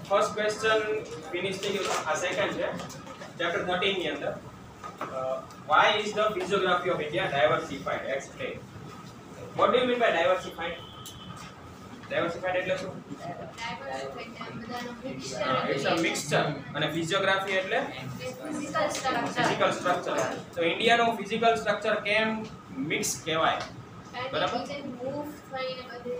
First question finish થઈ ગયું. આ સેકન્ડ છે ચેપ્ટર 13 ની અંદર why is the physiography of India diversified? Explain. What do you mean by diversified? Diversified એટલે શું? It's a mixture. અને physiography એટલે physical structure. તો ઇન્ડિયા નો physical structure કેમ મિક્સ કહેવાય? બરાબર.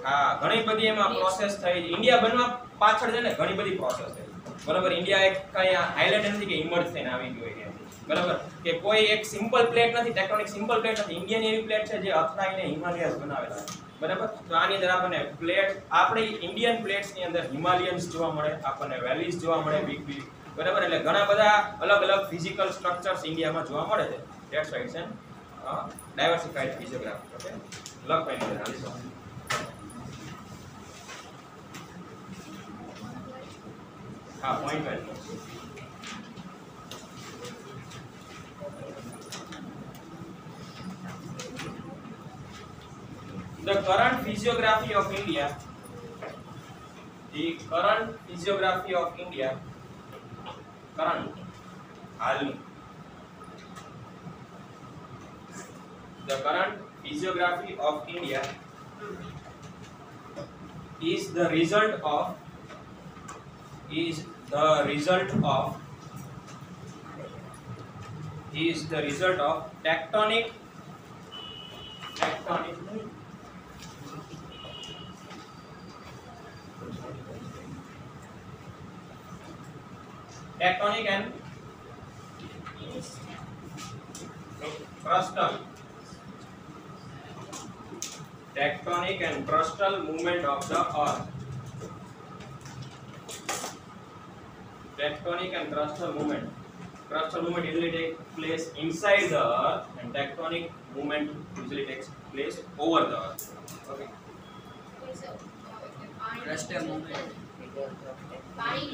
હા, ઘણી બધી એમાં પ્રોસેસ થઈ. ઇન્ડિયા બનવા પાછળ છે ને ઘણી બધી પ્રોસેસ છે. બરાબર. ઇન્ડિયા એક કઈ આઇલેન્ડ નથી કે ઇમર્જ થઈને આવી ગયો છે. બરાબર. કે કોઈ એક સિમ્પલ પ્લેટ નથી, ટેક્ટોનિક સિમ્પલ પ્લેટ નથી. ઇન્ડિયન એવી પ્લેટ છે જે અથડાઈને હિમાલયસ બનાવેલા છે. બરાબર. તો આની અંદર આપણને પ્લેટ, આપણી ઇન્ડિયન પ્લેટ્સ ની અંદર હિમાલયન્સ જોવા મળે, આપણને વેલીઝ જોવા મળે, બિગ બિગ. બરાબર. એટલે ઘણા બધા અલગ અલગ ફિઝિકલ સ્ટ્રક્ચર્સ ઇન્ડિયામાં જોવા મળે છે. That's why it's an diversified physiography. Okay, લખ ભાઈ ને હાલી. હા, point wise. The current physiography of India, the current physiography of India, current, halni, the current physiography of India is the result of tectonic and crustal movement of the earth. Tectonic and crustal movement. Crustal movement usually takes place inside the earth, and tectonic movement usually takes place over the earth. Okay. Crustal movement.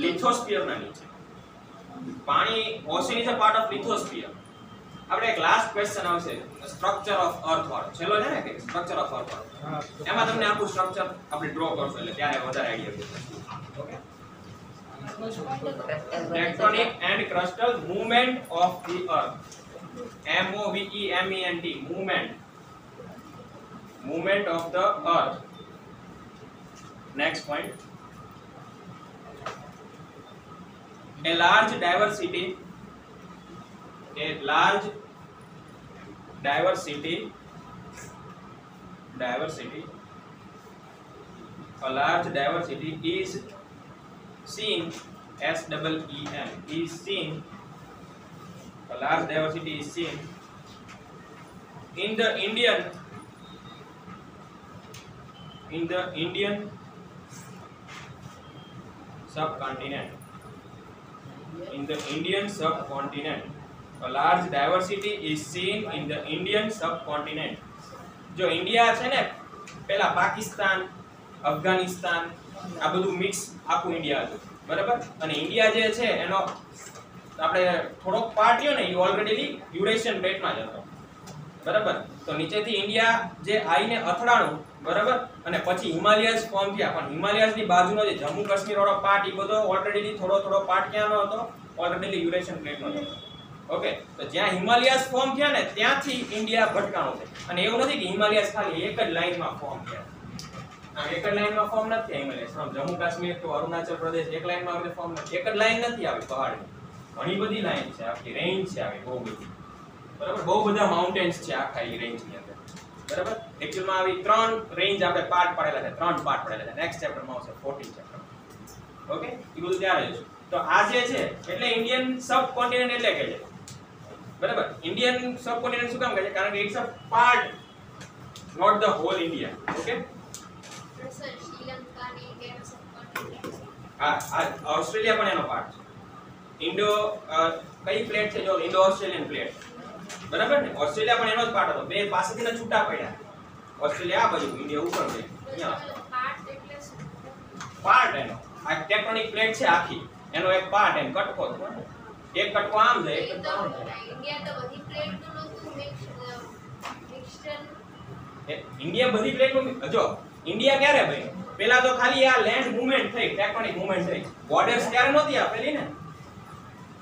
Lithosphere ના નીચે પાણી, ocean is a part of lithosphere. આપણે એક last question આવશે structure of earth વાળો, છેલ્લો છે ને કે સ્ટ્રક્ચર ઓફ અર્થ વાળો. એમાં તમને આખું સ્ટ્રક્ચર આપણે ડ્રો કરશો એટલે ત્યારે વધારે આઈડિયા આવશે. Okay. Tectonic and crustal movement of the earth. MOVEMENT, movement of the earth. Next point. A large diversity is seen, SEEN, is seen, a large diversity is seen in the Indian subcontinent. In the Indian subcontinent, a large diversity is seen in the Indian subcontinent. જો India છે ને, પેલા પાકિસ્તાન, અફઘાનિસ્તાન, આ બધું mix આખું India હતું. બરાબર. અને ઇન્ડિયા જે છે એનો આપણે થોડોક પાર્ટ રહ્યો ને, એ ઓલરેડી યુરેશિયન પ્લેટમાં જ હતો. બરાબર. તો નીચેથી ઇન્ડિયા જે આવીને અથડાણું, બરાબર, અને પછી હિમાલયસ ફોર્મ થયા. પણ હિમાલયસની બાજુનો જે જમ્મુ કાશ્મીર વાળો પાર્ટ, એ બધો ઓલરેડી થોડો પાર્ટ ક્યાંનો હતો? ઓલરેડી યુરેશિયન પ્લેટનો હતો. ઓકે. તો જ્યાં હિમાલયસ ફોર્મ થયા ને, ત્યાંથી ઇન્ડિયા ભટકાણું છે. અને એવું નથી કે હિમાલયસ ખાલી એક જ લાઈનમાં ફોર્મ થયા. એક જ લાઈનમાં ફોર્મ નથી હિમાલયસ. જમ્મુ કાશ્મીર કે અરુણાચલ પ્રદેશ એક લાઈનમાં આવે ફોર્મ નથી. એક જ લાઈન નથી આવી પહાડની, ઘણી બધી લાઈન છે, આખી રેન્જ છે આવી બહુ બધી. બરાબર. બહુ બધા માઉન્ટેન્સ છે આખા એ રેન્જની અંદર. બરાબર. એક્ચ્યુઅલમાં આવી 3 રેન્જ આપણે પાર્ટ પાડેલા છે, 3 પાર્ટ પાડેલા છે. નેક્સ્ટ ચેપ્ટરમાં આવશે 14 ચેપ્ટર. ઓકે. એ બધું ત્યારે જોઈશું. તો આ જે છે એટલે ઇન્ડિયન સબકોન્ટિનેન્ટ એટલે કહે છે. બરાબર. ઇન્ડિયન સબકોન્ટિનેન્ટ શું કામ કહે છે? કારણ કે it's a part, not the whole India. Okay. હા, ઓસ્ટ્રેલિયા પણ એનો પાર્ટ છે. ઇન્ડો કઈ પ્લેટ છે? જો ઇન્ડો ઓસ્ટ્રેલિયન પ્લેટ. બરાબર ને? ઓસ્ટ્રેલિયા પણ એનો જ પાર્ટ હતો. બે પાસેથી છૂટા પડ્યા. ઓસ્ટ્રેલિયા આ બાજુ, ઇન્ડિયા ઉપર છે. અહીંયા પાર્ટ એનો આ ટેક્ટોનિક પ્લેટ છે આખી, એનો એક પાર્ટ, એમ કટકો છે. એક કટકો આમ છે, એક કટકો આમ છે. ઇન્ડિયા તો બધી પ્લેટનું નહોતું મિક્સચર. ઇન્ડિયા બધી પ્લેટનું, જો ઇન્ડિયા ક્યારે બન્યું? પેલા તો ખાલી આ લેન્ડ મૂવમેન્ટ થઈ, ટેક્ટોનિક મૂવમેન્ટ થઈ. બોર્ડર્સ ત્યારે નહોતી આપેલી ને.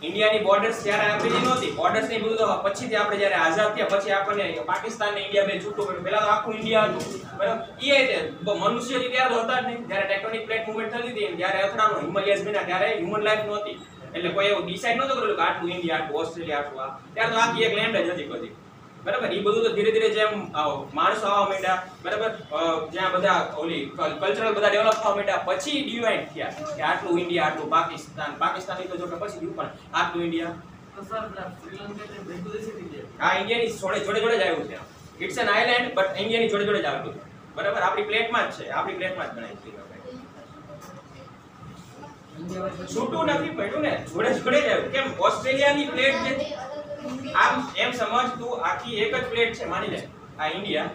ઇન્ડિયાની બોર્ડર્સ ત્યારે આપેલી નહોતી. બોર્ડર્સ ની બધું તો પછીથી આપણે જ્યારે આઝાદ થયા પછી આપણને પાકિસ્તાન ને ઇન્ડિયા બે છૂટું કર્યું. પેલા તો આખું ઇન્ડિયા હતું. બરાબર? મનુષ્ય ત્યારે તો હતા જ નહીં. જ્યારે ટેક્ટોનિક પ્લેટ મૂવમેન્ટ થતી હતી ત્યારે અથડાનો હિમાલયસ બન્યા ત્યારે હ્યુમન લાઈફ નહોતી. એટલે કોઈ એવું ડિસાઈડ નહોતું કરેલું કે આટલું ઇન્ડિયા, આટલું ઓસ્ટ્રેલિયા, આટલું આ. ત્યારે તો આખી એક લેન્ડ જ હતી બધી. બરાબર? એ બધું તો ધીરે ધીરે જેમ માણસો આવવા માંડ્યા, બરાબર, જ્યાં બધા ઓલી કલ્ચરલ બધા ડેવલપ થવા માંડ્યા પછી ડિવાઇડ થયા કે આટલું ઇન્ડિયા, આટલું પાકિસ્તાન. પાકિસ્તાન તો જો કે પછી થયું પણ આટલું ઇન્ડિયા. તો સર શ્રીલંકા ને બેંગ્લોદેશ ઇન્ડિયા. હા, ઇન્ડિયાની જોડે જોડે જ આવ્યું છે. ઇટ્સ એન આઇલેન્ડ બટ ઇન્ડિયાની જોડે જોડે જ આવ્યું છે. બરાબર? આપણી પ્લેટમાં જ છે. આપણી પ્લેટમાં જ ગણાય છે. છૂટું નથી પડ્યું ને, જોડે જોડે જ આવ્યું. કેમ? ઓસ્ટ્રેલિયાની પ્લેટ જે આમ એમ સમજ તું આખી એક જ પ્લેટ છે માની લે. આ ઇન્ડિયા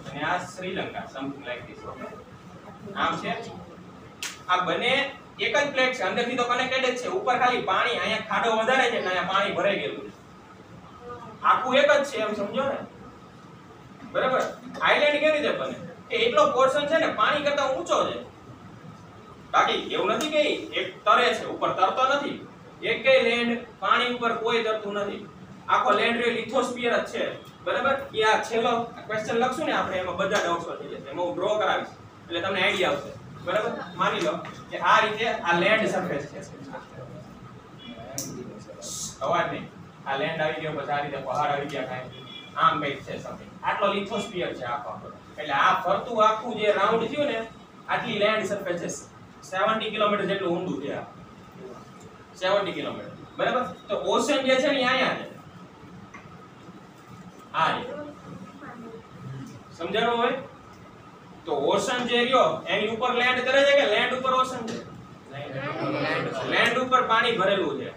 અને આ Sri Lanka, something like this. Okay, આમ છે. આ બંને એક જ પ્લેટ છે, અંદરથી તો કનેક્ટેડ જ છે. ઉપર ખાલી પાણી, અહીંયા ખાડો વધારે છે ને અહીંયા પાણી ભરાઈ ગયેલું છે. આખું એક જ છે, એમ સમજો ને. બરાબર? આઇલેન્ડ કેવી રીતે બને? કે એટલો પોર્શન છે ને પાણી કરતા ઊંચો છે. બાકી એવું નથી કે એક તરે છે, ઉપર તરતો નથી. એકેય લેન્ડ પાણી ઉપર કોઈ તરતું નથી. આખો લેન્ડ રે લિથોસ્ફિયર જ છે. બરાબર? કે આ છેલ્લો ક્વેશ્ચન લખશું ને આપણે, એમાં બધા ડાઉટ્સ થઈ જશે. એમાં હું ડ્રો કરાવીશ એટલે તમને આઈડિયા આવશે. બરાબર? માની લો કે આ રીતે આ લેન્ડ સરફેસ છે. અવાજ નહીં. આ લેન્ડ આવી ગયો, પછી આ રીતે પહાડ આવી ગયા, કાંઈ આમ કંઈક છે સમથિંગ. આટલો લિથોસ્ફિયર છે આખો. એટલે આ ફરતું આખું જે રાઉન્ડ થયું ને, આટલી લેન્ડ સરફેસ છે. 70 કિલોમીટર જેટલું ઊંડું છે આ. 70 કિલોમીટર. બરાબર? તો ઓશન જે છે ને અહીંયા છે. આ રીતે સમજાણું હોય તો ઓશન જે રહ્યો એની ઉપર લેન્ડ કરે છે કે લેન્ડ ઉપર ઓશન છે? લેન્ડ ઉપર પાણી ભરેલું છે.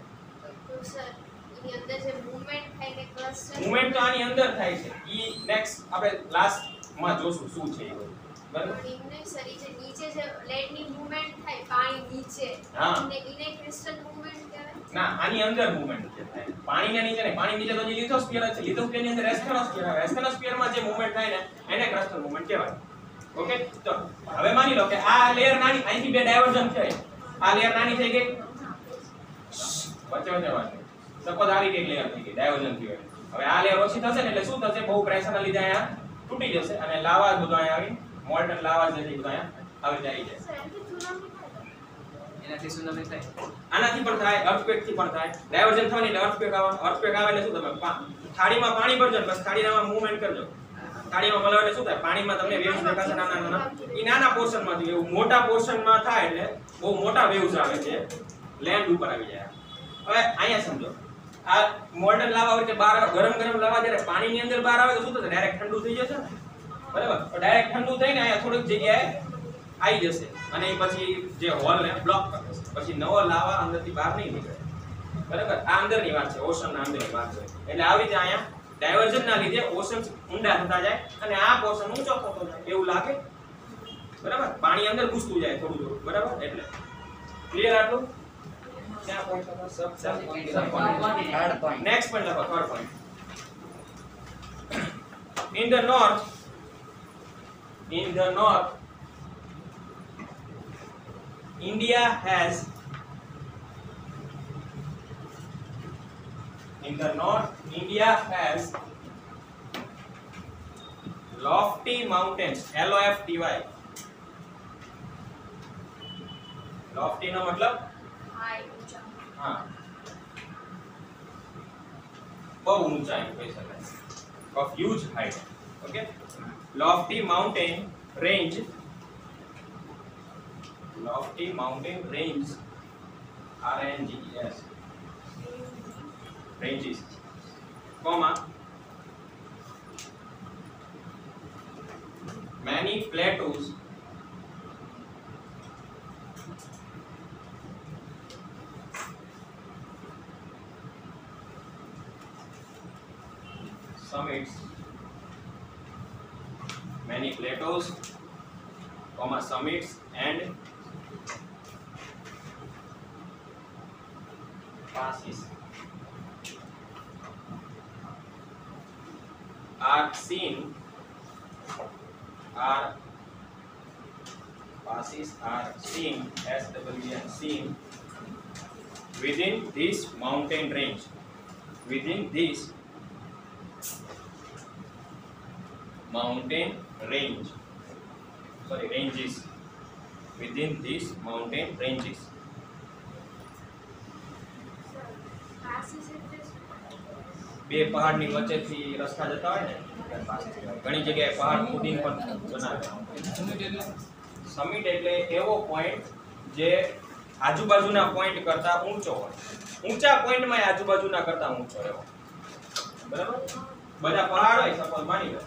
તો સર એની અંદર જે મૂવમેન્ટ થાય ને ક્લસ્ટર મૂવમેન્ટ તો આની અંદર થાય છે. ઈ નેક્સ્ટ આપણે લાસ્ટ માં જોશું શું છે એ બધું. બરાબર? ઇન્ને સરી જે નીચે જે લેન્ડની મૂવમેન્ટ થાય પાણી નીચે હા. ઇને ક્રિસ્ટલ મૂવમેન્ટ કહેવાય. ના, આની અંદર મૂવમેન્ટ છે. પાણીની નીચે નહીં. પાણી નીચે તો જે લિથોસ્ફિયર છે. લિથોસ્ફિયર ની અંદર એસ્કેનોસ્ફિયર આવે. એસ્કેનોસ્ફિયર માં જે મૂવમેન્ટ થાય ને એને ક્રસ્ટલ મૂવમેન્ટ કહેવાય. ઓકે, તો હવે માની લો કે આ લેયર નાની, અહીંથી બે ડાયવર્જન થાય. આ લેયર નાની થઈ ગઈ, વચ્ચે વચ્ચે વાત. સપોઝ આવી ગઈ લેયર થઈ ગઈ, ડાયવર્જન થયું. હવે આ લેયર ઓછી થશે ને એટલે શું થશે? બહુ પ્રેશરના લીધે અહીંયા તૂટી જશે અને લાવા બધું અહીંયા આવી મોલ્ટન લાવા જે બધું અહીંયા આવી જાય. સર એનાથી સુનામી થાય. એનાથી સુનામી થાય. આનાથી પણ થાય, અર્થક્વેક થી પણ થાય. ડાયવર્જન થવાની એટલે અર્થક્વેક આવે. અર્થક્વેક આવે એટલે શું? તમે થાળીમાં પાણી ભરજો બસ થાળીમાં મૂવમેન્ટ કરજો. થાળીમાં ભરવા એટલે શું થાય? પાણીમાં તમને વેવ્સ દેખાશે નાના નાના. ઈ નાના પોર્શનમાં થી એવું મોટા પોર્શનમાં થાય એટલે બહુ મોટા વેવ્સ આવે છે, લેન્ડ ઉપર આવી જાય. હવે અહીંયા સમજો, આ મોલ્ટન લાવા વચ્ચે બહાર ગરમ ગરમ લાવા જ્યારે પાણીની અંદર બહાર આવે તો શું થશે? ડાયરેક્ટ ઠંડુ થઈ જશે ને. બરાબર? તો ડાયરેક્ટ ઠંડુ થઈને અહીંયા થોડીક જગ્યાએ આવી જશે અને પછી જે હોલ ને બ્લોક કરી દેશે. પછી નવો લાવા અંદરથી બહાર નહીં નીકળે. બરાબર? આ અંદરની વાત છે, ઓશનના અંદરની વાત છે. એટલે આવી રીતે અહીંયા ડાયવર્જનના લીધે ઓશન ઊંડા થતા જાય અને આ પોર્શન ઊંચો થતો જાય એવું લાગે. બરાબર? પાણી અંદર ઘૂસતું જાય થોડું થોડું. બરાબર? એટલે ક્લિયર આટલું? ક્યાં પોઈન્ટ હતો? Sub point. Third point. Next point લખો, third point. In the north, India has lofty mountains. LOFTY. lofty નો મતલબ હાઈ ઊંચા. હા, બહુ ઊંચાઈ કહી શકાય. Of huge height. Okay, lofty mountain range, RNGES, ranges, comma, many plateaus summits, many plateaus, comma, summits and passes are seen passes are seen, SWN, seen within this mountain range. Within this mountain range. Sorry, ranges. Within these mountain ranges. passes એટલે શું? બે પહાડની વચ્ચેથી રસ્તા જતા હોય ને ત્યારે pass કહેવાય. ઘણી જગ્યાએ પહાડ ફૂટીને પણ બનાવે. સમિટ એટલે એવો પોઈન્ટ જે આજુબાજુના પોઈન્ટ કરતા ઊંચો હોય. ઊંચા પોઈન્ટમાં આજુબાજુના કરતા ઊંચો એવો. બરાબર? બધા પહાડ હોય સપોઝ માની લો.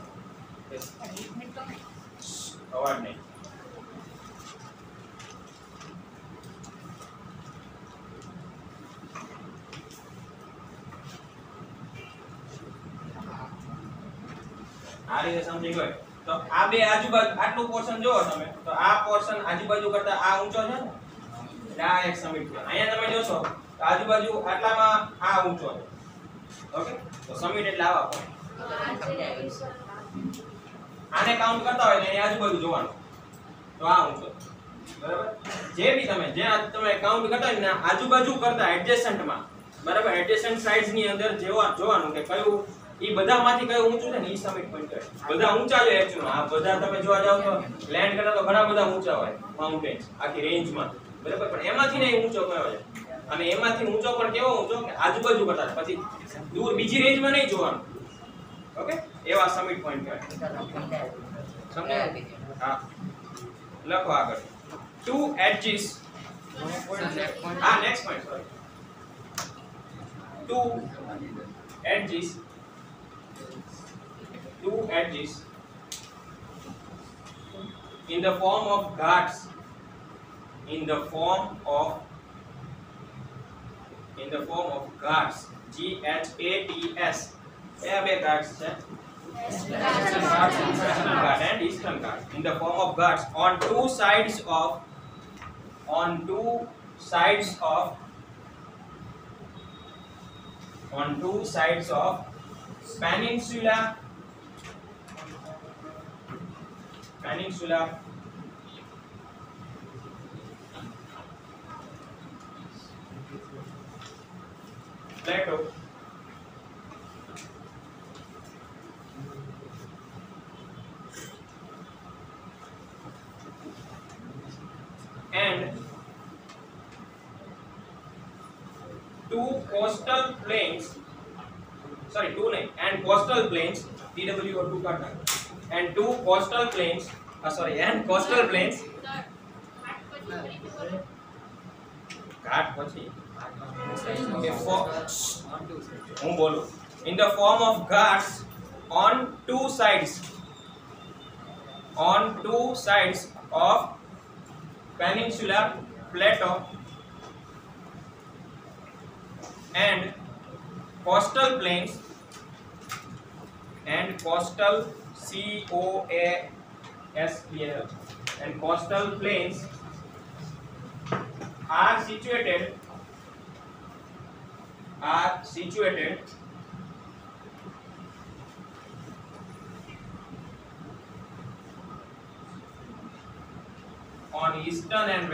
અવાજ નહીં. આ રીતે સમજી ગયો તો આ બે આજુબાજુ આટલું પોર્શન જોવો તમે તો આ પોર્શન આજુબાજુ કરતા આ ઊંચો છે ને એટલે આ એક સમિટ છે. અહીંયા તમે જોશો તો આજુબાજુ આટલામાં આ ઊંચો છે. ઓકે તો સમિટ એટલે આવા પોઈન્ટ. આને કાઉન્ટ કરતા હોય એટલે એની આજુબાજુ જોવાનું તો આ ઊંચો છે. બરાબર? જે બી તમે તમે કાઉન્ટ કરતા હોય ને આજુબાજુ કરતા એડજેસન્ટમાં બરાબર એડજેસન્ટ સાઇડ્સ ની અંદર જોવાનું કે કયું ઈ બધામાંથી કયું ઊંચું છે ને ઈ સમિટ પોઈન્ટ કહેવાય. બધા ઊંચા જ એક્ચ્યુઅલી આ બધા તમે જોવા જાવ તો લેન્ડ કરતા તો ઘણા બધા ઊંચા હોય માઉન્ટેન્સ આખી રેન્જમાં બરાબર પણ એમાંથી ને ઊંચો કયો છે અને એમાંથી ઊંચો પણ કેવો ઊંચો કે આજુબાજુ કરતા પછી દૂર બીજી રેન્જમાં નહીં જોવાનું. ઓકે એવા સમિટ પોઈન્ટ કહેવાય. સમજાય? હા લખો આગળ two edges. Next point, sorry. Two edges in the form of ghats, GHATS. Where are ghats? Western Ghats and Eastern Ghats. In the form of ghats on two sides of peninsula plateau and two coastal plains and coastal plains TW or 2 karna and coastal plains घाट પછી હું બોલું in the form of ghats on two sides of peninsular plateau and coastal plains and coastal plains are situated on eastern and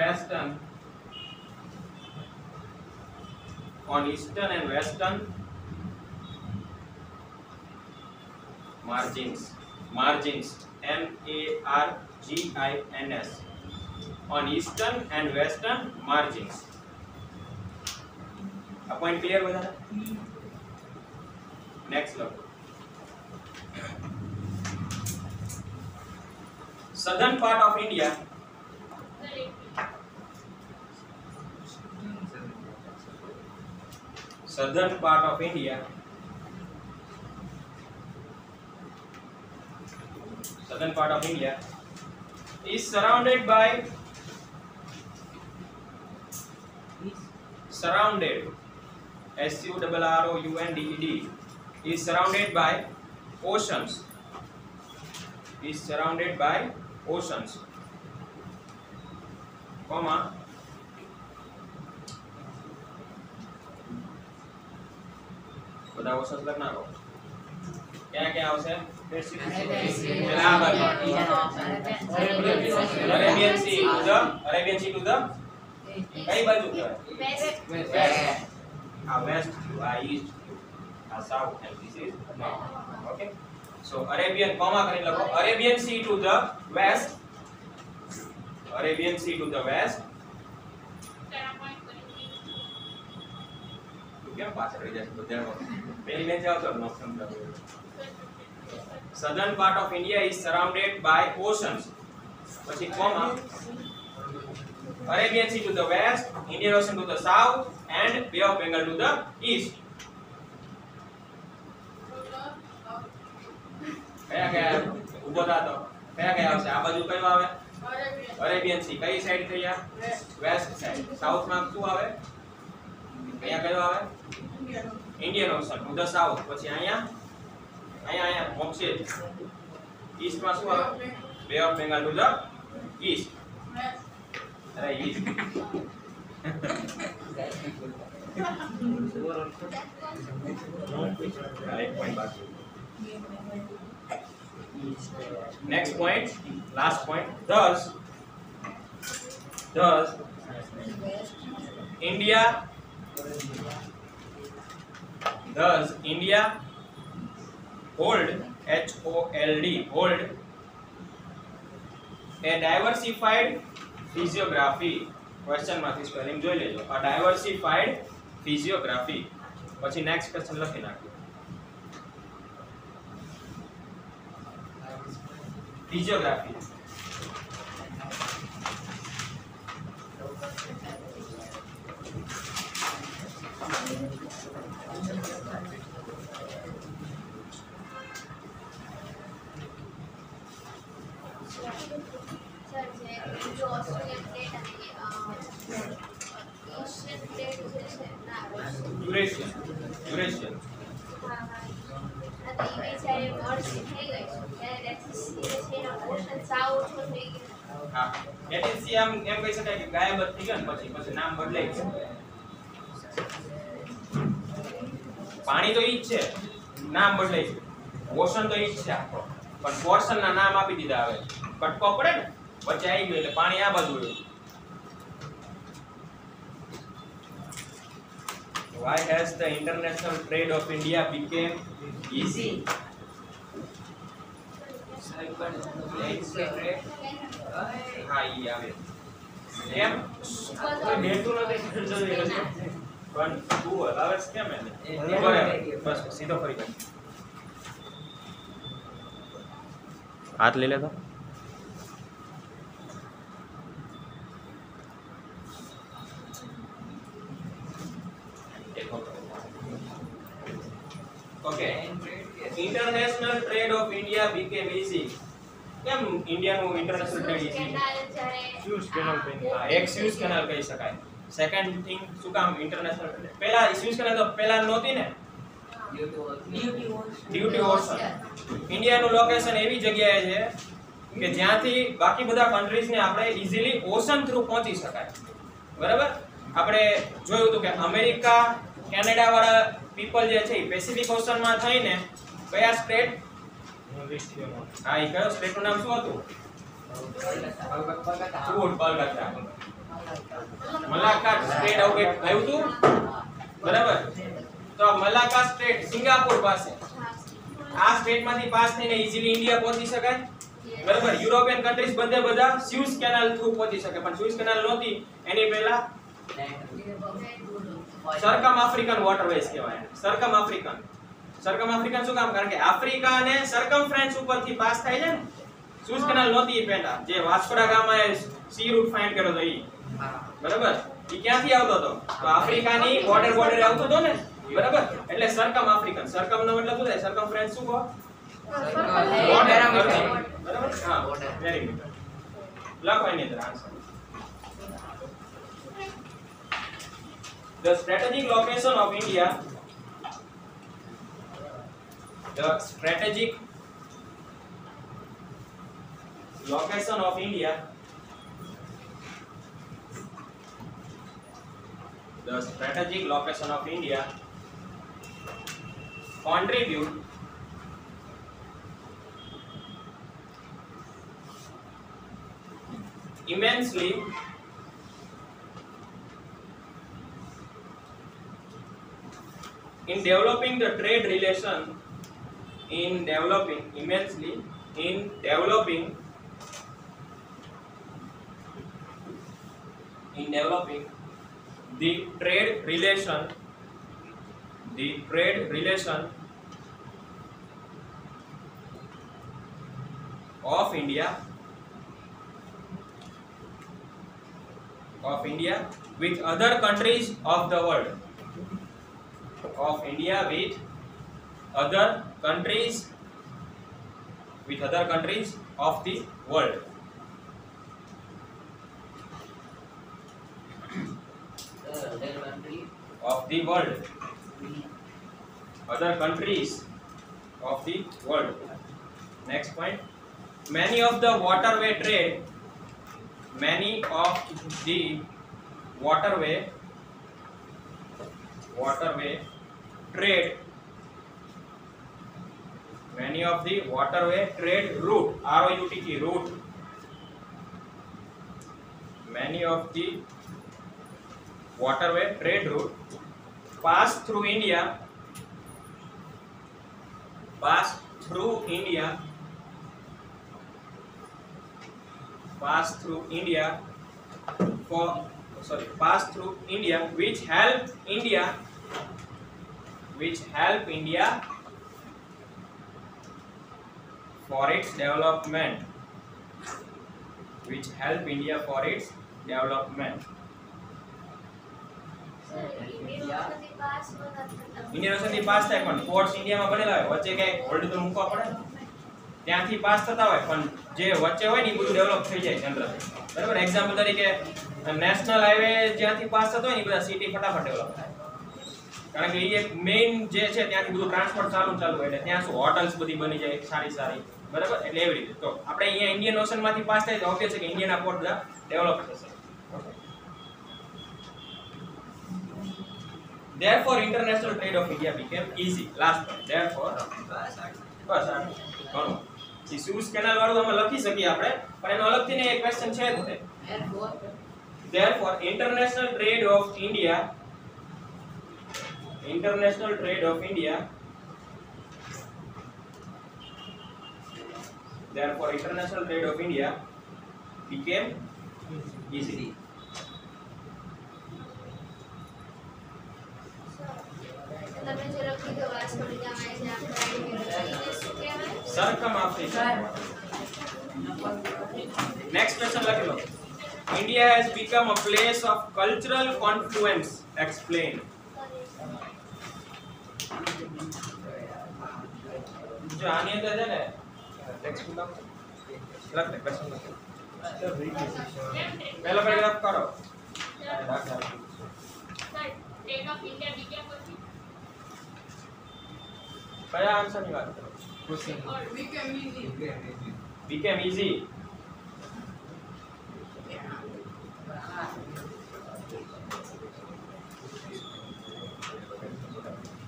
western margins MARGINS on eastern and western margins. A point clear with that? Next look. Southern part of India is surrounded SURROUNDED is surrounded by oceans comma બધા Ocean's લખ નાખો क्या क्या આવશે પેલા આ બાજુ Arabian sea to the કઈ બાજુ કહેવાય આ વેસ્ટ આ ઈસ્ટ આ south and this is north okay so Arabian comma કરીને લખો Arabian sea to the west Arabian sea to the west કેમ પાછળ રહી જાય બધા પહેલી બેન્ચ આવતો નો સમજાવ southern part of India is surrounded by oceans પછી comma Arabian Sea to the west, Indian Ocean to the south and Bay of Bengal to the east. કયા કયા ઉભો થાતો કયા કયા આવશે આ બાજુ કયો આવે અરેબિયન સી કઈ સાઈડ થઈ આ વેસ્ટ સાઈડ સાઉથ માં શું આવે અહીંયા કયો આવે Indian ocean to the south પછી અહીંયા ઓપ્શિટ ઈસ્ટ માં શું આવે બે of Bengal to the East અરે ઈસ્ટ એક પોઈન્ટ બાકી next point last point thus India hold hold a diversified physiography question માંથી સ્પેલિંગ જોઈ લેજો a diversified physiography પછી next question લખી નાખજો physiography जो ऑस्ट्रेलियन प्लेट અને એશિયન પ્લેટ જે છે ના યુરેશિયન હા અને એ જ્યારે મર્જ થઈ ગઈ ત્યારે છે ઓશન સાવ ઓછો થઈ ગયો હા એટલે સી એમ કહી શકાય કે ગાયબ જ થઈ ગયો ને પછી નામ બદલાઈ ગયું પાણી તો ઈ જ છે નામ બદલાઈ ગયું ઓશન તો ઈ જ છે આખો પણ પોર્શન ના નામ આપી દીધા આવે કટકો પડે ને વચ્ચે આવી ગયું એટલે પાણી આ બાજુ આવ્યું Why has the international trade of India became easy? હા ઈ આવે કેમ કોઈ દેતું નથી પણ તું હલાવે છે કેમ એને બસ સીધો ફરી જાય હાથ લઈ લે તો Okay. International trade of India became easy. કેમ ઇન્ડિયાનું ઇન્ટરનેશનલ ટ્રેડ ઈઝી સ્યુઝ કેનાલ એક સ્યુઝ કેનાલ કહી શકાય સેકન્ડ થિંગ શું કામ ઇન્ટરનેશનલ પહેલા સ્યુઝ કેનાલ તો પહેલા નહોતી ને ડ્યુટી ઓશન ઇન્ડિયાનું લોકેશન એવી જગ્યાએ છે કે જ્યાંથી બાકી બધા કન્ટ્રીઝને આપણે ઈઝીલી ઓશન થ્રુ પહોંચી શકાય બરાબર આપણે જોયું હતું કે અમેરિકા કેનેડા વાળા પીપલ જે છે પેસિફિક ઓશન માં થઈને કયા સ્ટેટ હા એ કયો સ્ટેટ નું નામ શું હતું કોલકાતા મલાક્કા સ્ટેટ આવું કંઈક થયું હતું બરાબર તો મલાક્કા સ્ટેટ સિંગાપોર પાસે આ સ્ટેટ માંથી પાસ થઈને ઈઝીલી ઇન્ડિયા પહોંચી શકાય બરાબર યુરોપિયન કન્ટ્રીઝ બધે બધા સ્યુઝ કેનાલ થ્રુ પહોંચી શકે પણ સ્યુઝ કેનાલ નહોતી એની પહેલા સરકમ આફ્રિકન વોટરવેઝ કહેવાય સરકમ આફ્રિકન શું કામ કારણ કે આફ્રિકા અને સરકમફરન્સ ઉપરથી પાસ થાય છે ને સ્યુઝ કેનાલ નહોતી પહેલા જે વાસ્કો ડા ગામાએ સી રૂટ ફાઇન્ડ કર્યો તો ઈ બરાબર ઈ ક્યાંથી આવતો હતો તો આફ્રિકાની બોર્ડર આવતો હતો ને બરાબર એટલે સરકમ આફ્રિકન સરકમ નો મતલબ શું થાય સરકમફરન્સ શું કહો બોર્ડર બરાબર હા વેરી ગુડ લખો એની અંદર answer The strategic location of India The strategic location of India contribute immensely in developing the trade relation, in developing immensely in developing the trade relation of India with other countries of the world, of India with other countries of the world. Of the world, other countries of the world. Next point, many of the waterway trade many of the waterway trade route, ROUTE route, many of the waterway trade route pass through India pass through India which help India for its development, Indian ocean થી pass થાય પણ ports ઇન્ડિયામાં બનેલા હોય વચ્ચે કઈ hold તો મૂકવા પડે ત્યાંથી પાસ થતા હોય પણ જે વચ્ચે હોય ને એ બધું ડેવલપ થઈ જાય જનરલી બરાબર એક્ઝામ્પલ તરીકે નેશનલ હાઈવે જ્યાંથી પાસ થતો હોય ને એ બધા સિટી ફટાફટ ડેવલપ થાય કારણ કે એ એક મેઇન જે છે ત્યાંથી બધું ટ્રાન્સપોર્ટ ચાલુ હોય એટલે ત્યાં શું હોટલ્સ બધી બની જાય સારી બરાબર એટલે એવી રીતે તો આપણે અહીંયા ઇન્ડિયન ઓશન માંથી પાસ થાય તો ઓબ્વિયસ છે કે ઇન્ડિયાના પોર્ટ બધા ડેવલપ થશે. Therefore, international trade of India became easy. Last point. Therefore, બસ ઘણું ઈ સુએઝ કેનાલ વાળું અમે લખી શકીએ આપણે પણ એનો અલગથી ને એક ક્વેશ્ચન છે જ તે. Therefore, international trade of India became easy. તમે જે લખી દો વાસ્કો ડી ગામા છે આપણે શું કહેવાય સરકમ આફ્રિકા. Next question લખી લો. India has become a place of cultural confluence. Explain. जो आनी अंदर है ना टेक्स्ट बुक लग ले क्वेश्चन लग पहला पैराग्राफ करो ट्रेड ऑफ इंडिया बिकेम कया आंसर नहीं बात करो became easy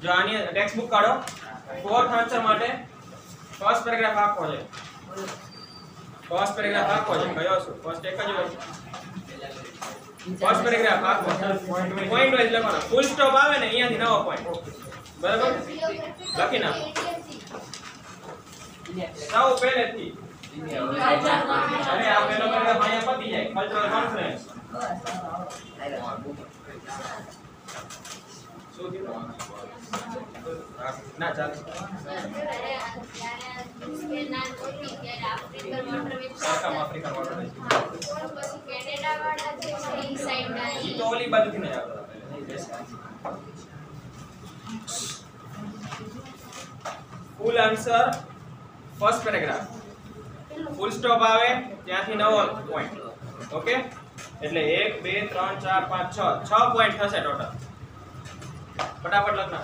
जो आनी टेक्स्ट बुक काढो फोर्थ आंसर માટે ફર્સ્ટ પેરેગ્રાફ આપો છે કયો છો ફર્સ્ટ એક જ હોય ફર્સ્ટ પેરેગ્રાફ આપો પોઈન્ટ વાઇઝ લખવાનો ફૂલ સ્ટોપ આવે ને અહીંયાથી નવો પોઈન્ટ બરાબર લખી નાખો સૌ પહેલેથી અરે આ પેલો પેરેગ્રાફ અહીંયા પતી જાય કલ્ચરલ કોન્ફરન્સ શું થયું ના ચાલ સરકમ આફ્રિકન વોટર કેનેડા વાળા જે છે ઈ સાઈડ ના ઈ તો ઓલી બાજુથી નહીં આવતા full answer first paragraph full stop આવે ત્યાંથી નવો પોઈન્ટ ઓકે એટલે 1 2 3 4 5 6 પોઈન્ટ થશે ટોટલ फटाफट लगना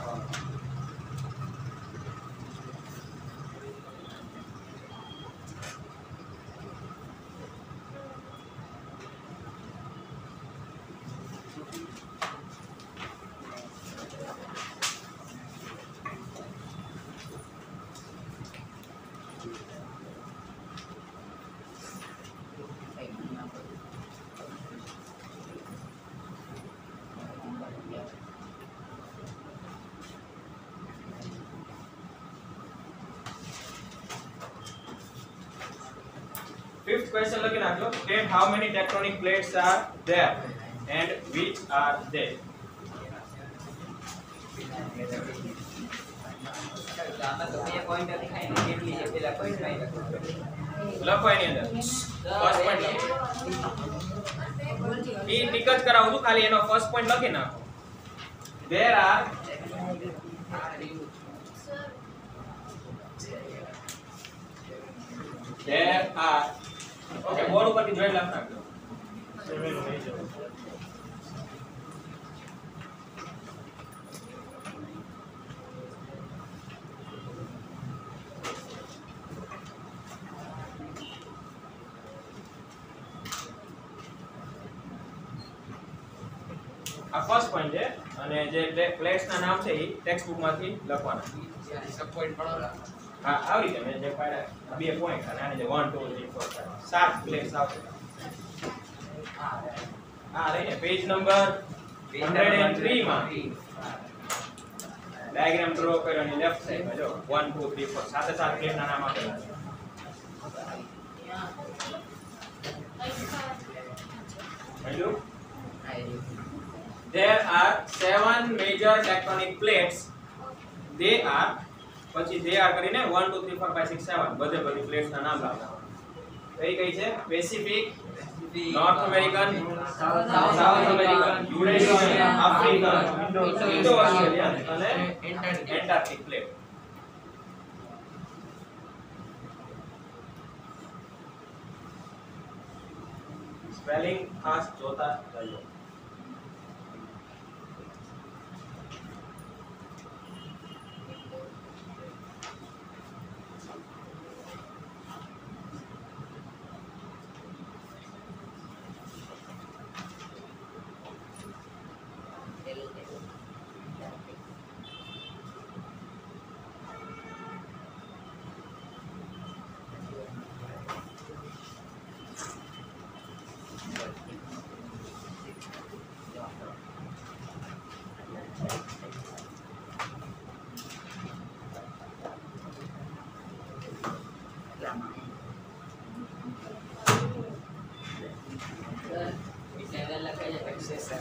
ક્વેશ્ચન લખી નાખો. State how many tectonic plates are there and which are they? આમાં તો બે પોઈન્ટ દેખાય ને કેટલી છે પેલા પોઈન્ટ કાઈ લખો એની અંદર ફર્સ્ટ પોઈન્ટ લખો. ઈ ટિક જ કરાવું છું, ખાલી એનો ફર્સ્ટ પોઈન્ટ લખી નાખો. There are ઓકે બોર્ડ ઉપરથી જોઈ લખ નાખજો. આ ફર્સ્ટ પોઈન્ટ છે અને જે પ્લેટ્સ ના નામ છે એ ટેક્સ્ટ બુક માંથી લખવાના. સબ પોઈન્ટ પડો હા આવી રીતે મેં જે પાડ્યા આ બે પોઈન્ટ અને આને જે 1 2 3 4 5 સાત પ્લેટ્સ આવશે. હા રહીને પેજ નંબર 103 માં ડાયાગ્રામ ડ્રો કર્યો અને લેફ્ટ સાઈડમાં જો 1 2 3 4 સાતે સાત પ્લેટ ના નામ આપેલા છે. સમજ્યું? There are 7 major tectonic plates. They are પછી they are કરીને 1 2 3 4 5 6 7 બધે બધી પ્લેટ્સ ના નામ લખવાના. કઈ છે? Pacific, north American, south American, Eurasian, African, Indo Australian અને એન્ટાર્કટિક પ્લેટ. સ્પેલિંગ ખાસ જોતા રહેજો.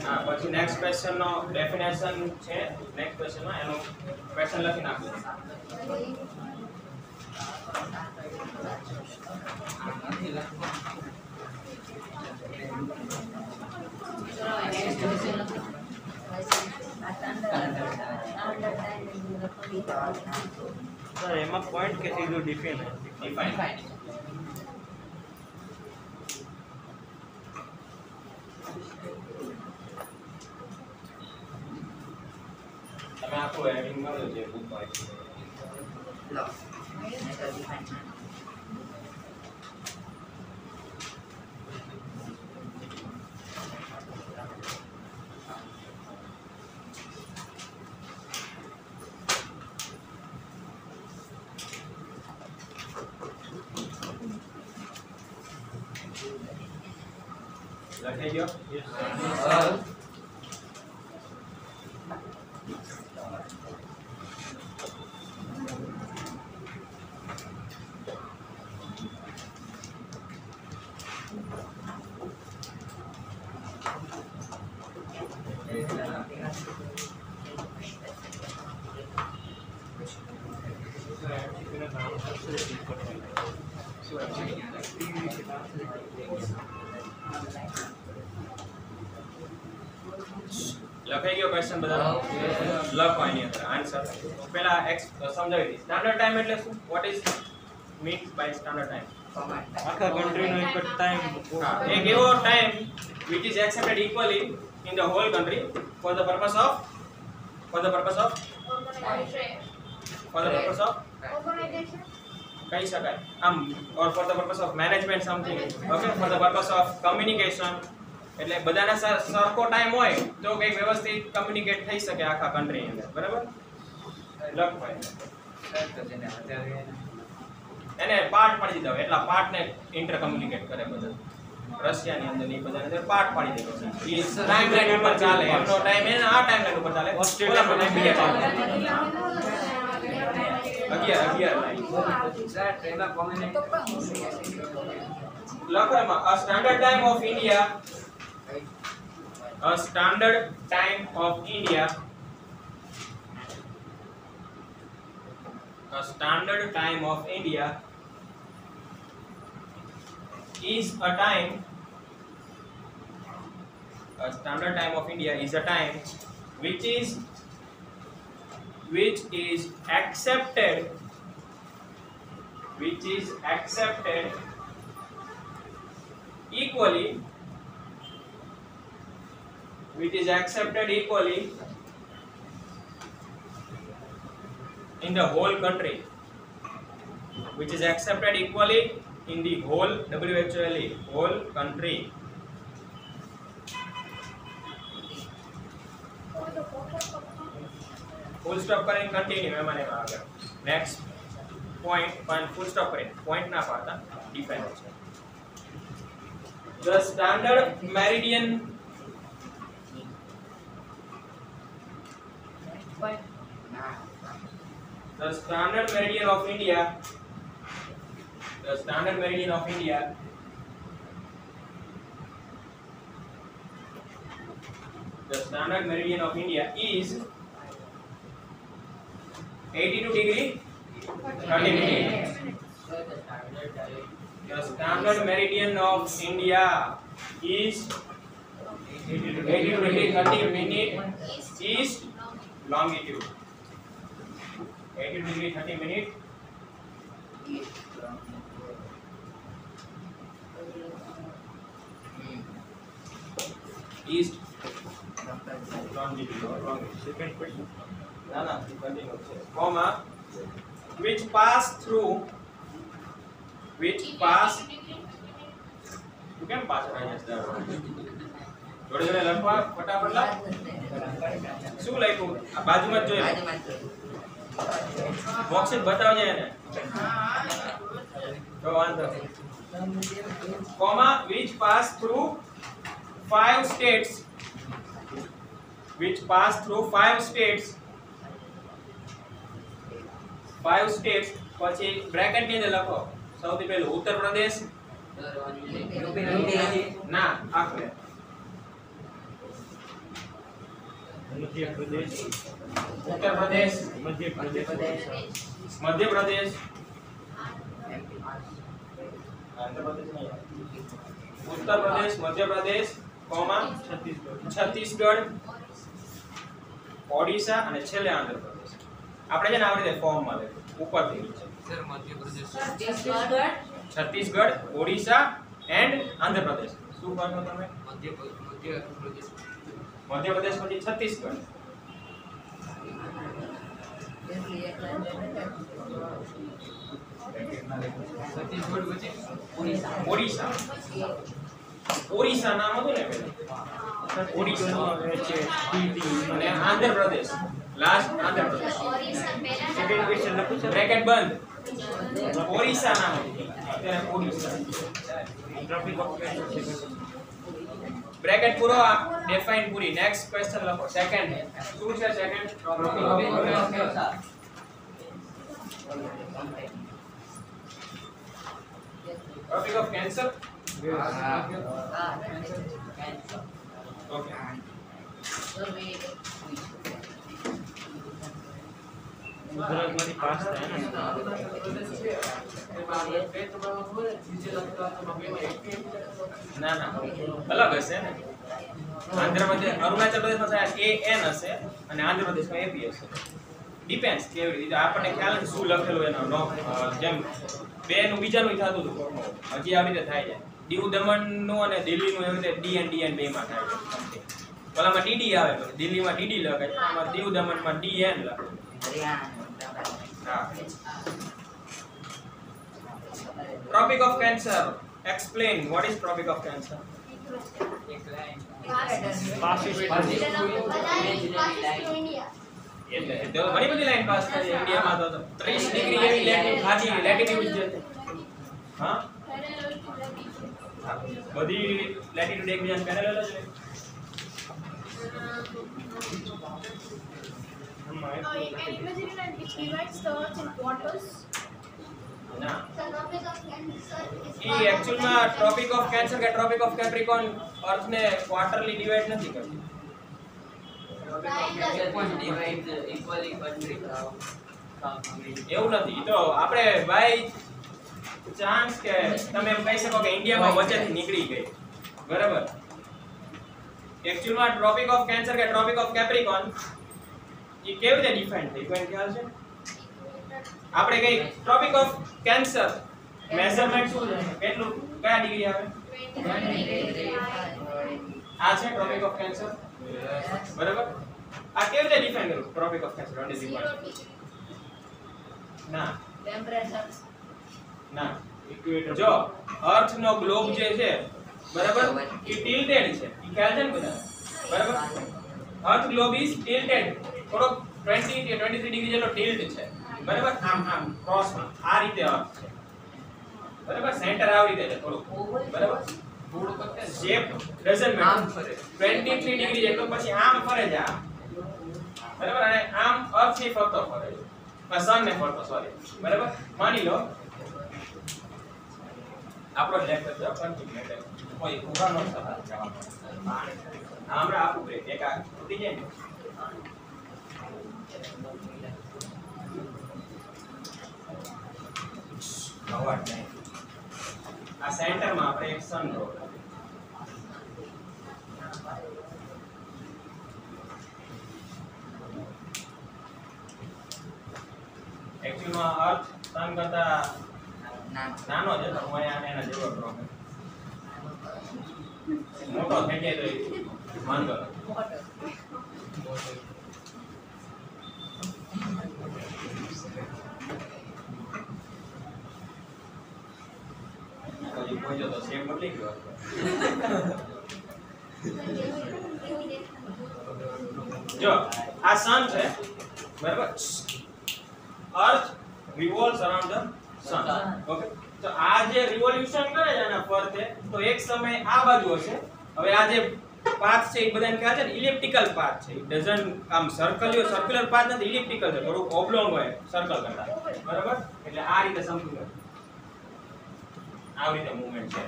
હા પછી નેક્સ્ટ ક્વેશ્ચન નો ડેફિનેશન છે. નેક્સ્ટ ક્વેશ્ચન માં એનો ક્વેશ્ચન લખી નાખો. સર એમાં પોઈન્ટ કે સીધું ડિફાઇન તમે આખું હેડિંગ મારો જે બુક હોય લો લખી ગયો. લખાઈ ગયો ક્વેશ્ચન બધા લખો એની અંદર આન્સર. પહેલા સમજાવી દી. સ્ટાન્ડર્ડ ટાઈમ એટલે શું? What is means by standard time? આખા કન્ટ્રીનો એક જ ટાઈમ. હા, એક એવો time which is accepted equally in the whole country for the purpose of કહી શકાય આમ, or for the purpose of management something, okay, for the purpose of communication. એટલે બધાના સરખો ટાઈમ હોય તો કંઈક વ્યવસ્થિત કમ્યુનિકેટ થઈ શકે આખા કન્ટ્રીની અંદર. બરાબર? લખો એને પાર્ટ પાડી દીધા હોય એટલા પાર્ટને ઇન્ટર કમ્યુનિકેટ કરે બધા. રશિયાની અંદર ની બધાને અંદર પાર્ટ પાડી દીધો છે. ઈ ટાઈમ લાઈન ઉપર ચાલે. એમનો ટાઈમ એને આ ટાઈમ લાઈન ઉપર ચાલે. ઓસ્ટ્રેલિયાનો ટાઈમ બીજા ચાલે. 11 લાઈન. સર એમાં કોમ્યુનિકેટ લખો એમાં a standard time of India, a standard time of India, a standard time of India is a time, a standard time of India is a time which is accepted, equally, in the whole country, which is accepted equally in the whole WHOLE whole country. Full stop करें continue है माने आगे next point full stop करें point ना पाता define हो जाए the standard meridian the standard meridian of India the standard meridian of India is 82 degree 30 minutes. The standard meridian of India is 82 degree 30 minutes east longitude. 82 degree 30 minutes east longitude. Second question. No, continue. Comma, which pass through, you can pass it right there. જોડે જોડે લખવા ફટાફટ લખ શું લખ્યું આ બાજુમાં જ જોઈ બોક્સ જ બતાવજે એને તો વાંધો comma which pass through 5 states પછી બ્રેકેટ ની અંદર લખો સૌથી પહેલું ઉત્તર પ્રદેશ ના આખરે मध्य प्रदेश उत्तर प्रदेश मध्य प्रदेश मध्य प्रदेश उत्तर प्रदेश मध्य प्रदेश कोमा छत्तीसगढ़ ओडिशा અને છેલ્લે આંધ્ર પ્રદેશ આપણે છે ને આવડી દે ફોર્મ માં લખી ઉપરથી નીચે સર મધ્ય પ્રદેશ છત્તીસગढ़ ઓડિશા એન્ડ આંધ્ર પ્રદેશ શું કહો તમે मध्य प्रदेश પછી छत्तीसगढ़ છત્તીસગઢ પછી ઓડિશા ઓડિશા નામ હતું ને પેલું ઓડિશા અને Andhra Pradesh last Andhra Pradesh second question લખું છે બ્રેકેટ બંધ ઓડિશા નામ હતું અત્યારે Odisha topic of question bracket पूरो डिफाइन पूरी नेक्स्ट क्वेश्चन लखो सेकंड શું છે second topic of cancer okay ગુજરાતમાંથી પાસ થાય ને ના ના અલગ હશે ને આંધ્ર પ્રદેશ અરુણાચલ પ્રદેશમાં સાહેબ AN હશે અને આંધ્ર પ્રદેશમાં AP હશે ડિપેન્ડ્સ કેવી રીતે આપણને ખ્યાલ નથી શું લખેલું એનો નો જેમ બે નું બીજાનું થતું હતું હજી આવી રીતે થાય છે દીવ દમણ નું અને દિલ્હી નું એવી રીતે DN બે માં થાય છે ઓલામાં DD આવે પછી દિલ્હીમાં DD લખે આમાં દીવ દમણમાં DN લખે Tropic of Cancer. Explain what is Tropic of Cancer. એટલે તો ઘણી બધી લાઈન પાસ થઈ ઇન્ડિયામાં તો 30 ડિગ્રી એવી લેટિટ્યુડ છે હા બધી લેટિટ્યુડ એકબીજાને પેરેલલ જ An imaginary line which divides the earth in quarters. ના So tropic of Cancer is ઈ એકચ્યુઅલમાં ટ્રોપિક ઓફ કેન્સર કે ટ્રોપિક ઓફ કેપ્રિકોન અર્થને ક્વાર્ટરલી ડિવાઇડ નથી કરતી. એવું નથી. ઈ તો આપણે બાય ચાન્સ કે તમે એમ કહી શકો કે ઇન્ડિયામાં વચ્ચેથી નીકળી ગઈ, બરાબર. એકચ્યુઅલમાં ટ્રોપિક ઓફ કેન્સર કે ટ્રોપિક ઓફ કેપ્રિકોન ઈ કેવી રીતે ડિફાઇન થઈ કોઈને ખ્યાલ છે? આપણે કઈ ટ્રોપિક ઓફ કેન્સર મેઝરમેન્ટ શું છે? કેટલું કયા ડિગ્રી આવે? 20 આ છે ટ્રોપિક ઓફ કેન્સર, બરાબર. આ કેવી રીતે ડિફાઇન કરું tropic of cancer? What is it? ના ટેમ્પરેચર ના જો અર્થ નો ગ્લોબ જે છે, બરાબર, એ ટિલ્ટેડ છે. ઈ ખ્યાલ છે ને બધા, બરાબર. અર્થ ગ્લોબ ઇઝ ટિલ્ટેડ, થોડો 20 કે 23 ડિગ્રી જેટલો ટિલ્ટ છે, બરાબર. આમ આમ ક્રોસમાં આ રીતે અર્થ છે, બરાબર. સેન્ટર આવી રીતે છે થોડું, બરાબર. Shape doesn't matter. 23 ડિગ્રી જેટલો પછી આમ ફરે છે, આમ, બરાબર. અને આમ અર્થ થી ફરતો ફરે છે, સન ને ફરતો, સોરી, બરાબર. માની લો આપણો લેક્ચર છે કન્ટિન્યુ, કોઈ ઉભા ન થતા જવાબ હમણાં આપું બ્રેક એક આ ઉડી જાય ને. અવાજ નહીં. આ સેન્ટરમાં આપણે એક સન ડ્રો એકચ્યુઅલમાં અર્થ સન કરતા નાનો છે, તો હું અહીંયા એના જેવો ડ્રો કરું. મોટો થઈ જાય તો વાંધો નથી. પહોંચ્યો તો સેમ બદલી ગયો. જો આ સન છે, બરાબર. અર્થ revolves around the sun. Okay, તો આ જે રિવોલ્યુશન કરે છે આના ફરતે, તો એક સમય આ બાજુ હશે. હવે આ જે પાથ છે એ બધાને કહે છે ને ઇલિપ્ટિકલ પાથ છે. ઇટ ડઝન્ટ આમ સર્ક્યુલર પાથ નથી, ઇલિપ્ટિકલ છે, થોડું ઓબ્લોંગ હોય સર્કલ કરતા, બરાબર. એટલે આ રીતે સમજી લો, આવી રીતે મૂવમેન્ટ છે,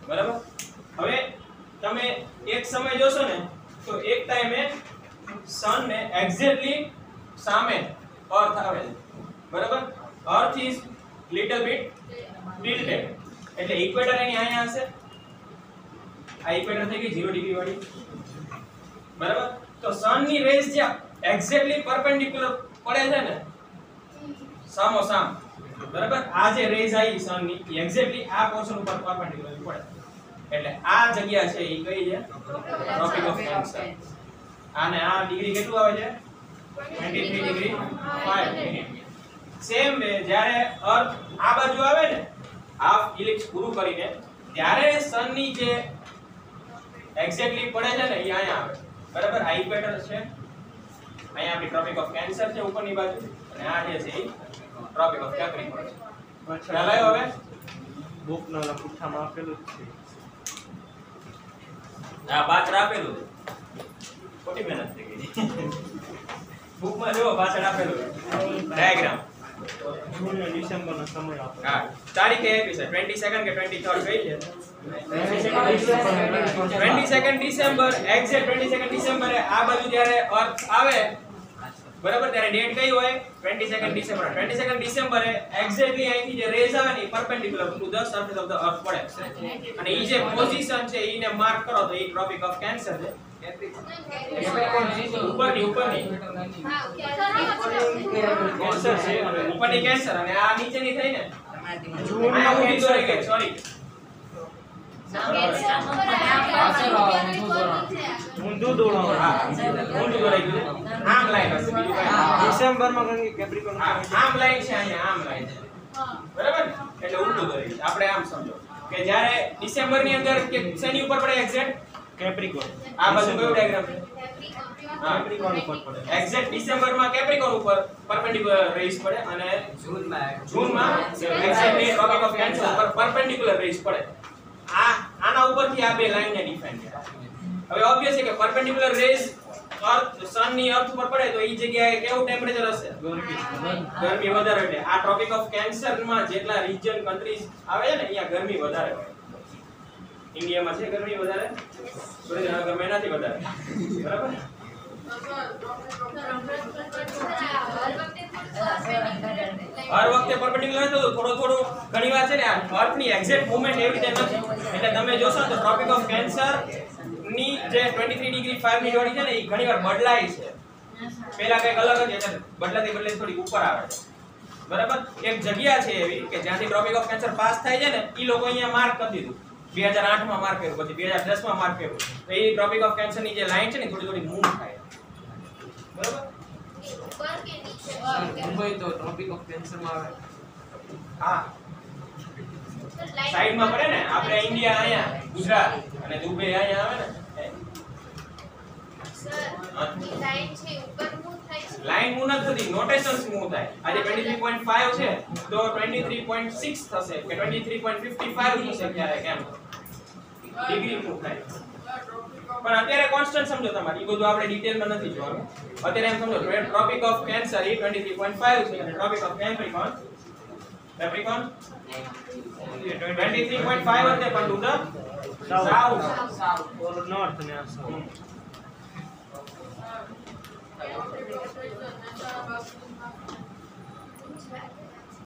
બરાબર. હવે તમે એક સમય જોશો ને તો એક ટાઈમે સન ને એક્ઝેક્ટલી સામે અર્થ આવે છે, બરાબર. Earth is little bit tilted, એટલે ઇક્વેટર એની અહીંયા હશે. આ ઇક્વેટર થઈ ગઈ 0 ડિગ્રી વાળી, બરાબર. તો સન ની રેઝ જે એક્ઝેક્ટલી પરપેન્ડિક્યુલર પડે છે ને સામો સામ, બરાબર. આ જે રેઝ આવી સન ની એક્ઝેક્ટલી આ પોર્શન ઉપર પરપેન્ડિક્યુલર પડે, એટલે આ જગ્યા છે એ કઈ છે? Tropic of cancer. આને આ ડિગ્રી કેટલું આવે છે? 23 ડિગ્રી 5 મિનિટ. સેમ વે જ્યારે અર્થ આ બાજુ આવે ને હાફ ઇલિપ્સ પૂરું કરીને, ત્યારે સન ની જે એક્ઝેક્ટલી પડે છે ને એ અહીંયા આવે, બરાબર. આ ઇક્વેટર છે, અહીંયા આપણી ટ્રોપિક ઓફ કેન્સર છે ઉપરની બાજુ, અને આ જે છે એ ટ્રોપિક ઓફ કેપ્રિકોન છે. ખ્યાલ આવ્યો હવે? બુકના લખુઠામાં આપેલું જ છે. આ પાછળ આપેલું છે, ખોટી મહેનત થઈ ગઈ. બુકમાં જો પાછળ આપેલું છે ડાયાગ્રામ. જૂન અને ડિસેમ્બરનો સમય આપેલો. હા, તારીખે આપી છે 22nd કે 23rd કઈ છે? 22nd ડિસેમ્બર, એક્ઝેક્ટ 22nd ડિસેમ્બરે આ બાજુ જ્યારે અર્થ આવે, બરાબર, ત્યારે ડેટ કઈ હોય? 22nd December. 22nd ડિસેમ્બરે એક્ઝેક્ટલી અહીંથી જે રેઝ આવે ને perpendicular to the surface of the earth પડે, અને ઈ જે પોઝિશન છે ઈને માર્ક કરો તો ઈ ટ્રોપિક ઓફ કેન્સર છે. ઉપરની કેન્સર છે, ઉપરની કેન્સર, અને આ નીચેની થઈ ને જૂનમાં ઊંધી દોરી ગઈ, સોરી. ઊંધું દોડવાનું. હા, ઊંધું દોરાઈ ગયું. આમ લાઈન હશે, બીજું કાંઈ નહીં. ડિસેમ્બરમાં કારણ કે કેપ્રિકોન આમ લાઈન છે અહીંયા, આમ લાઈન છે, બરાબર ને? એટલે ઊંધું દોરી ગયું. આપણે આમ સમજો કે જ્યારે ડિસેમ્બરની અંદર કે શેની ઉપર પડે એક્ઝેક્ટ? કેપ્રિકોન. આ બાજુ કયો ડાયાગ્રામ છે? હા, કેપ્રિકોન ઉપર પડે. એક્ઝેક્ટ ડિસેમ્બરમાં કેપ્રિકોન ઉપર પરપેન્ડિક્યુલર રેઝ પડે, અને જૂનમાં એક્ઝેક્ટલી ટ્રોપિક ઓફ કેન્સર ઉપર પરપેન્ડિક્યુલર રેઝ પડે. આના ઉપરથી આ બે લાઈનને ડિફાઇન કરે. હવે ઓબ્વિયસ છે કે પરપેન્ડિક્યુલર રેઝ અર્થ સનની અર્થ ઉપર પડે તો ઈ જગ્યાએ કેવું ટેમ્પરેચર હશે? ગરમી વધારે. એટલે આ ટ્રોપિક ઓફ કેન્સર માં જેટલા રિજન કન્ટ્રીઝ આવે છે ને અહીંયા ગરમી વધારે હોય. ઇન્ડિયામાં છે ગરમી વધારે? સુરેન્દ્રનગરમાં નથી વધારે. બરાબર? હર વખતે પરપેન્ડિક્યુલર તો થોડો ઘણીવાર છે ને આ અર્થની એક્ઝેક્ટ મૂવમેન્ટ એવી રીતે નથી. એટલે તમે જોશો તો ટ્રોપિક ઓફ કેન્સર ની જે 23 ડિગ્રી ફારેનહાઇટ વાળી છે ને એ ઘણીવાર બદલાય છે. પહેલા કંઈક અલગ હતી, અત્યારે બદલાતી થોડી ઉપર આવે છે. બરાબર? એક જગ્યા છે એવી કે જ્યાંથી ટ્રોપિક ઓફ કેન્સર પાસ થાય છે ને ઈ લોકો અહીંયા માર્ક કરી દીધું. 2008 માં માર્ક કર્યું, પછી 2010 માં માર્ક કર્યું. તો એ ટ્રોપિક ઓફ કેન્સર ની જે લાઈન છે ને થોડી મૂવ થાય. બરાબર? ઉપર કે નીચે? મુંબઈ તો ટ્રોપિક ઓફ કેન્સર માં આવે. હા, સાઈડ માં પડે ને. આપણે ઇન્ડિયા અહીંયા, ગુજરાત અને દુબઈ અહીંયા આવે ને. સર, ઈ લાઈન છે ઉપર મૂવ થાય છે. લાઈન મૂવ નથી થતી, નોટેશન્સ મૂવ થાય. આજે 23.5 છે તો 23.6 થશે કે 23.55 થશે ક્યારેક એમ ડિગ્રી મૂવ થાય. પણ અત્યારે કોન્સ્ટન્ટ સમજો તમારે, એ બધું આપણે ડિટેલમાં નથી જોવાનું. અત્યારે એમ સમજો ટ્રોપિક ઓફ કેન્સર એ 23.5 છે અને ટ્રોપિક ઓફ કેપ્રિકોન 23.5 હશે પણ to the south. Or north ને આ સાઉથ. ગુજરાત